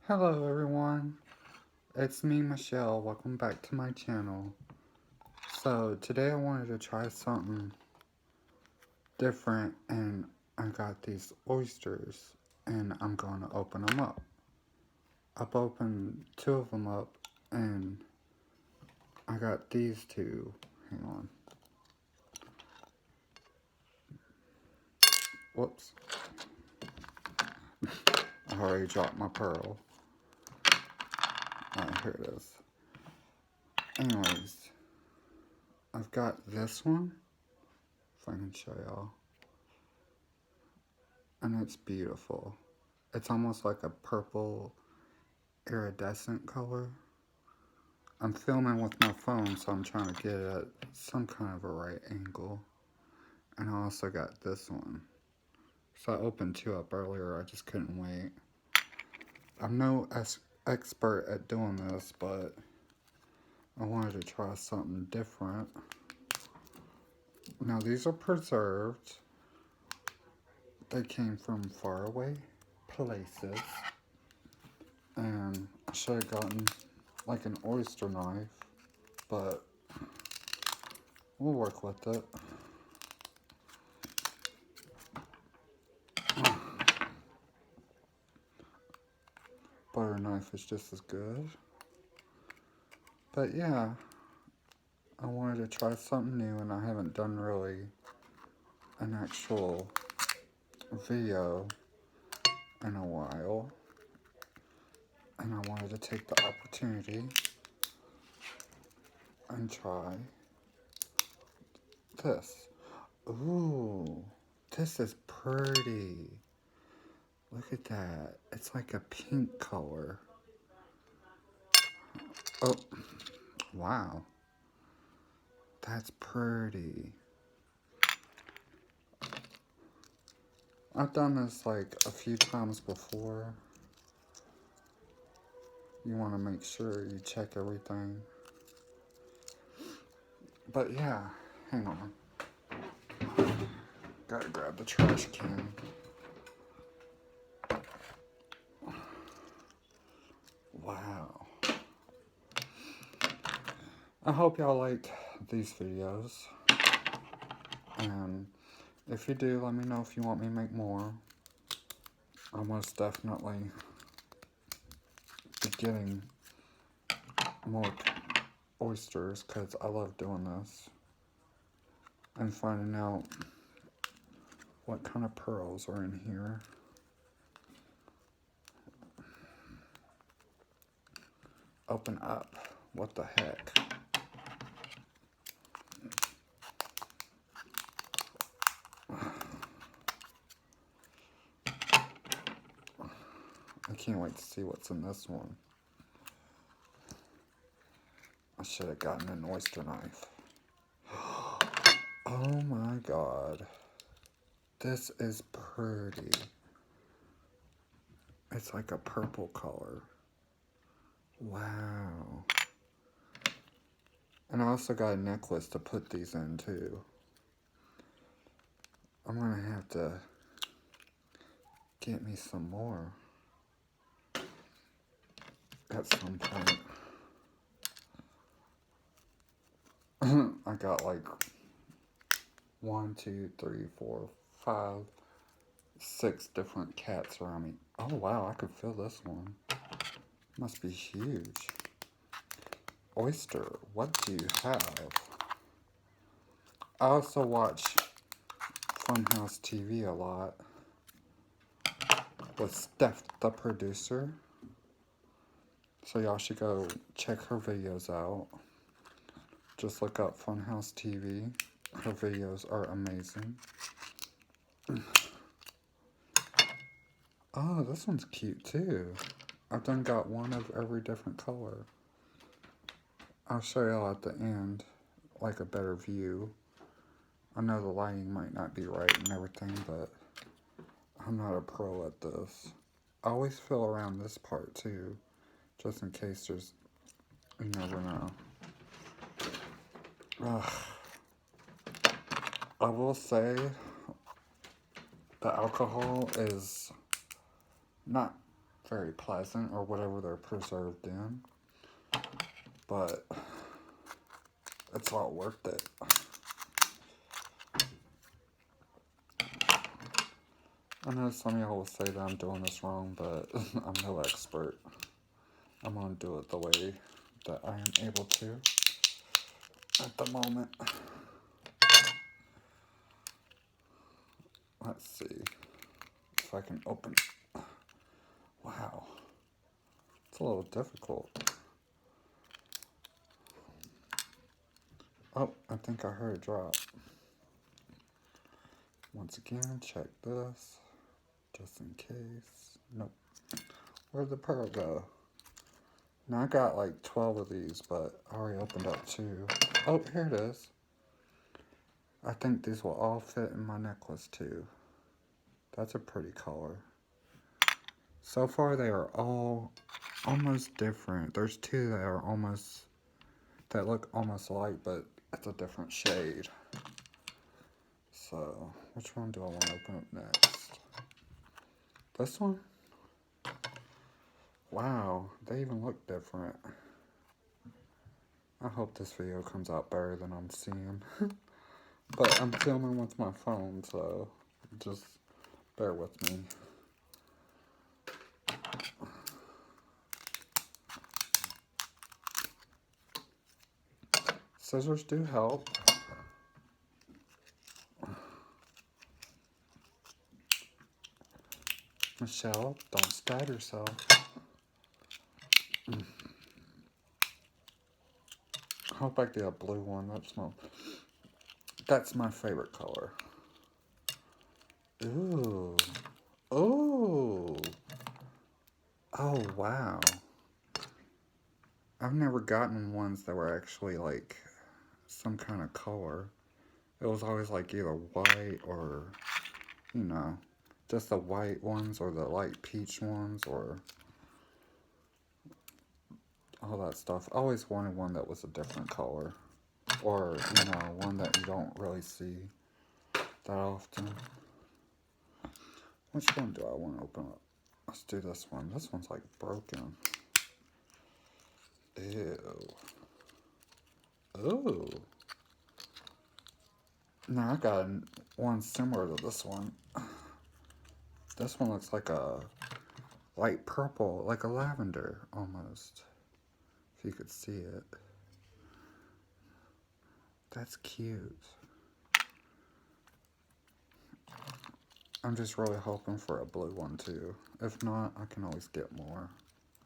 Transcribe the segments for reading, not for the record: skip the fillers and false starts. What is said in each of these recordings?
Hello everyone, it's me Michelle, welcome back to my channel. So today I wanted to try something different and I got these oysters and I'm going to open them up. I've opened two of them up and I got these two, hang on, whoops, I already dropped my pearl. Alright, here it is. Anyways, I've got this one, if I can show y'all. And it's beautiful. It's almost like a purple iridescent color. I'm filming with my phone, so I'm trying to get it at some kind of a right angle. And I also got this one. So I opened two up earlier, I just couldn't wait. I'm no expert at doing this, but I wanted to try something different. Now these are preserved. They came from faraway places. And I should have gotten like an oyster knife, but we'll work with it. Butter knife is just as good. But yeah, I wanted to try something new and I haven't done really an actual video in a while. And I wanted to take the opportunity and try this. Ooh, this is pretty. Look at that. It's like a pink color. Oh, wow. That's pretty. I've done this like a few times before. You want to make sure you check everything. But yeah, hang on. Gotta grab the trash can. Wow. I hope y'all like these videos. And if you do, let me know if you want me to make more. I'll most definitely be getting more oysters because I love doing this. And finding out what kind of pearls are in here. Open up. What the heck? I can't wait to see what's in this one. I should have gotten an oyster knife. Oh my god. This is pretty. It's like a purple color. Wow. And I also got a necklace to put these in too. I'm gonna have to get me some more at some point. I got like 1, 2, 3, 4, 5, 6 different cats around me. Oh wow, I could fill this one. Must be huge. Oyster, what do you have? I also watch Funhouse TV a lot with Steph, the producer. So y'all should go check her videos out. Just look up Funhouse TV. Her videos are amazing. Oh, this one's cute too. I've done got one of every different color. I'll show y'all at the end, like a better view. I know the lighting might not be right and everything, but I'm not a pro at this. I always feel around this part too, just in case there's, you never know. Ugh. I will say the alcohol is not very pleasant or whatever they're preserved in. But it's all worth it. I know some of y'all will say that I'm doing this wrong, but I'm no expert. I'm going to do it the way that I am able to at the moment. Let's see if I can open it. Wow. It's a little difficult. Oh, I think I heard it drop. Once again, check this. Just in case. Nope. Where'd the pearl go? Now I got like 12 of these, but I already opened up 2. Oh, here it is. I think these will all fit in my necklace too. That's a pretty color. So far they are all almost different. There's 2 that are almost, that look almost alike, but it's a different shade. So, which one do I want to open up next? This one? Wow, they even look different. I hope this video comes out better than I'm seeing. But I'm filming with my phone, so just bear with me. Scissors do help. Michelle, don't stab yourself. I hope I get a blue one. That's my favorite color. Ooh. Ooh. Oh, wow. I've never gotten ones that were actually like some kind of color. It was always like either white or, you know, just the white ones or the light peach ones or all that stuff. I always wanted one that was a different color. Or, you know, one that you don't really see that often. Which one do I want to open up? Let's do this one. This one's like broken. Ew. Ooh. Now I got one similar to this one. This one looks like a light purple, like a lavender almost. If you could see it. That's cute. I'm just really hoping for a blue one too. If not, I can always get more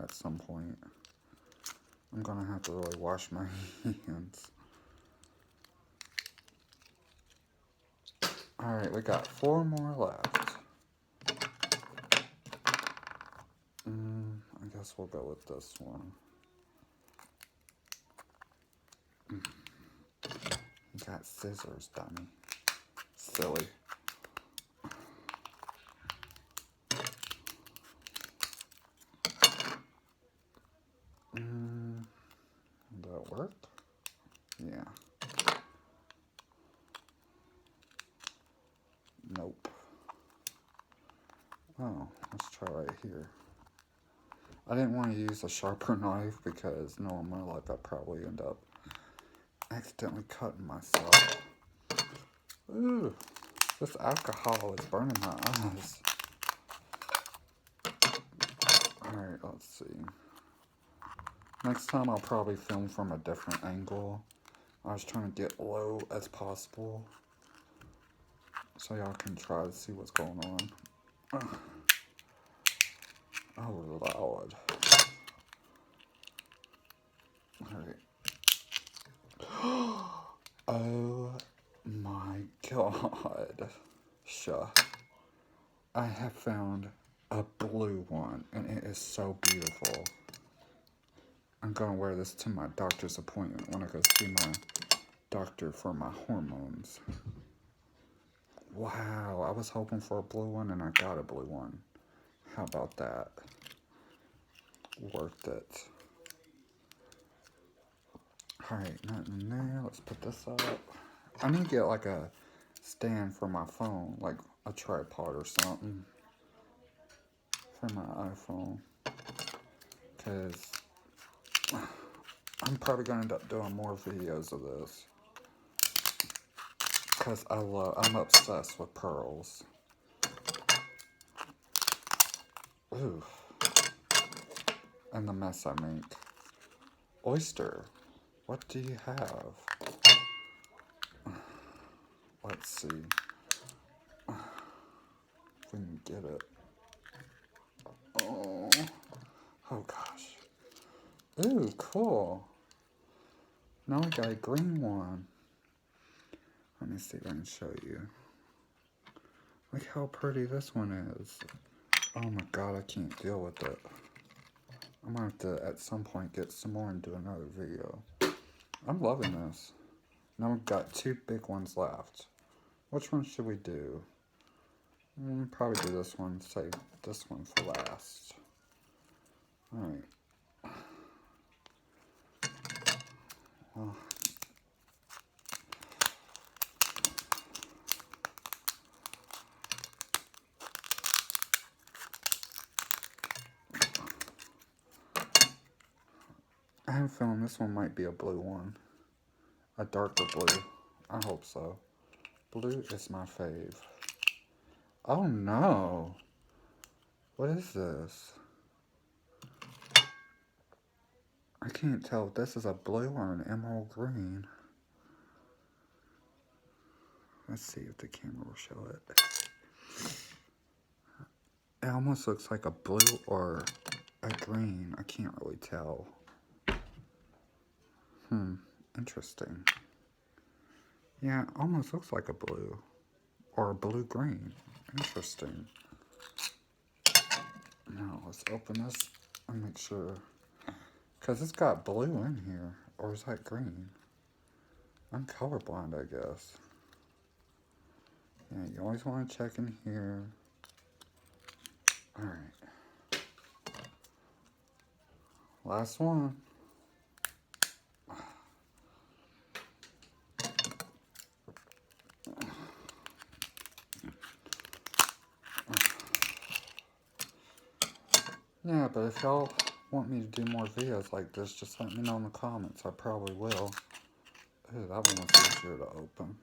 at some point. I'm gonna have to really wash my hands. Alright, we got 4 more left. I guess we'll go with this one. You got scissors, dummy. Silly. Did that work? Yeah. Nope. Oh, let's try right here. I didn't want to use a sharper knife because knowing my luck, I'd probably end up accidentally cutting myself. Ooh, this alcohol is burning my eyes. Alright, let's see. Next time I'll probably film from a different angle. I was trying to get low as possible so y'all can try to see what's going on. Oh, Lord. Alright. Oh my God. I have found a blue one and it is so beautiful. I'm gonna wear this to my doctor's appointment when I go see my doctor for my hormones. Wow, I was hoping for a blue one and I got a blue one. How about that? Worth it. Alright, nothing there. Let's put this up. I need to get like a stand for my phone, like a tripod or something. for my iPhone. Because I'm probably going to end up doing more videos of this. Because I'm obsessed with pearls. Ooh. And the mess I make. Oyster, what do you have? Let's see. If we can get it. Oh gosh. Ooh, cool. Now we got a green one. Let me see if I can show you. Look how pretty this one is. Oh my god, I can't deal with it. I'm gonna have to, at some point, get some more and do another video. I'm loving this. Now we've got 2 big ones left. Which one should we do? Probably do this one. Save this one for last. Alright. Well, I have a feeling this one might be a blue one. A darker blue. I hope so. Blue is my fave. Oh no! What is this? I can't tell if this is a blue or an emerald green. Let's see if the camera will show it. It almost looks like a blue or a green. I can't really tell. Interesting. Yeah, it almost looks like a blue. Or a blue-green. Interesting. Now, let's open this and make sure. Because it's got blue in here. Or is that green? I'm colorblind, I guess. Yeah, you always want to check in here. Alright. Last one. Yeah, but if y'all want me to do more videos like this, just let me know in the comments. I probably will. Ooh, that one was easier to open.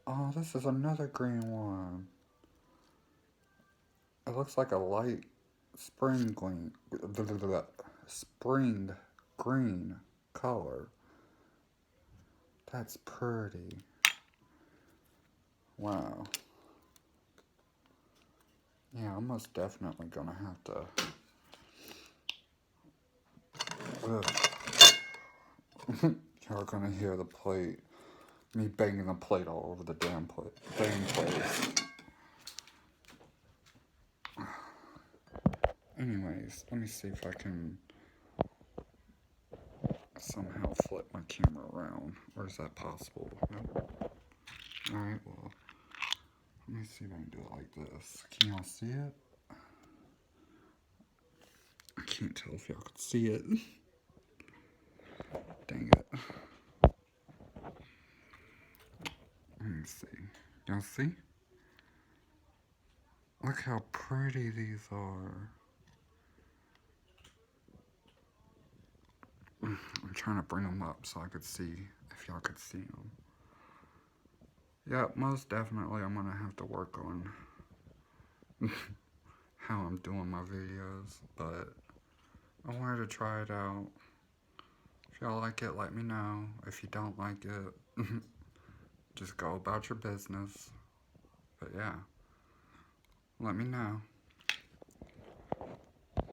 Oh, this is another green one. It looks like a light spring green color. That's pretty. Wow. Yeah, I'm most definitely gonna have to. You're gonna hear the plate. Me banging the plate all over the damn place. Anyways, let me see if I can somehow flip my camera around. Or is that possible? Nope. Alright, well, let me see if I can do it like this. Can y'all see it? I can't tell if y'all can see it. Dang it. Let me see. Y'all see? Look how pretty these are. I'm trying to bring them up so I could see if y'all could see them. Yeah, most definitely I'm gonna have to work on how I'm doing my videos, but I wanted to try it out. If y'all like it, let me know. If you don't like it, just go about your business. But yeah, let me know.